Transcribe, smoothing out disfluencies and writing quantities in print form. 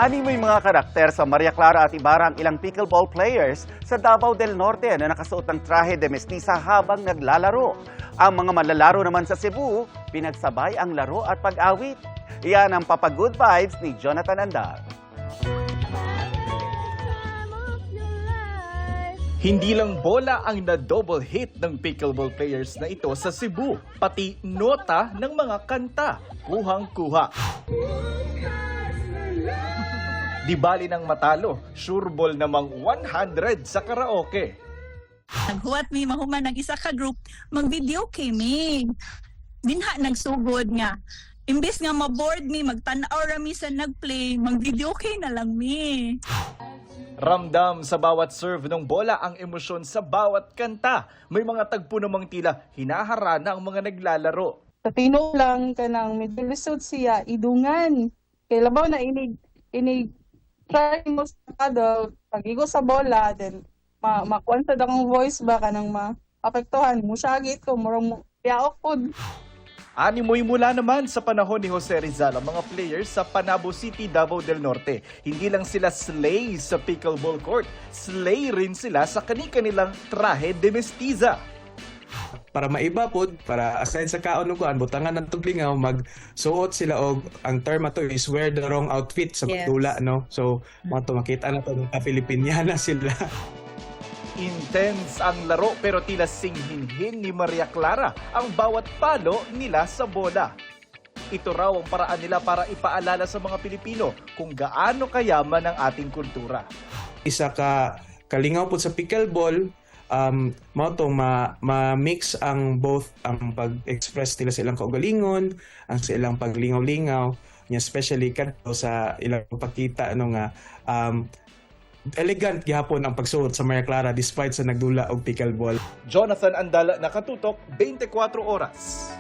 Animoy mga karakter sa Maria Clara at Ibarra ang ilang pickleball players sa Davao del Norte na nakasuot ng traje de mestiza habang naglalaro. Ang mga manlalaro naman sa Cebu, pinagsabay ang laro at pag-awit. Iyan ang Papa Good Vibes ni Jonathan Andal. Hindi lang bola ang na-double hit ng pickleball players na ito sa Cebu, pati nota ng mga kanta, kuhang-kuha. Di bali ng matalo, sureball namang 100 sa karaoke. Naghuwat mi mahuman ng isa ka group, mag-video kami. Dinha nagsugod nga. Imbes nga ma-board mi, magtanaw rami sa nagplay, mag-video na lang mi. Ramdam sa bawat serve ng bola ang emosyon sa bawat kanta. May mga tagpo namang tila hinaharana ang mga naglalaro. Sa tinog lang kanang medyo lisod siya, idungan. Kaya labaw na try mo sa paddle, pag-igo sa bola, then makuwanta akong voice ba kanang maapektuhan mo. Syagit ko, murang piyaok po. Animoy mula naman sa panahon ni Jose Rizal ang mga players sa Panabo City, Davao del Norte. Hindi lang sila slay sa pickleball court, slay rin sila sa kani-kanilang traje de mestiza. Para maiba po, para aside sa kaon ko, butangan ng tuglingaw, magsuot sila og ang term ato is wear the wrong outfit sa pagdula, no? So, makita na to mga Filipiniana sila. Intense ang laro pero tila singhinhin ni Maria Clara ang bawat palo nila sa bola. Ito raw ang paraan nila para ipaalala sa mga Pilipino kung gaano kayaman ang ating kultura. Isa ka kalingaw po sa pickleball, ma-mix ang both ang pag-express nila sa ilang kaugalingon, ang sa ilang paglingaw-lingaw, especially kadto sa ilang pagkita nga elegant gihapon ang pagsuot sa Maria Clara despite sa nagdula og pickleball. Jonathan Andala, nakatutok, 24 oras.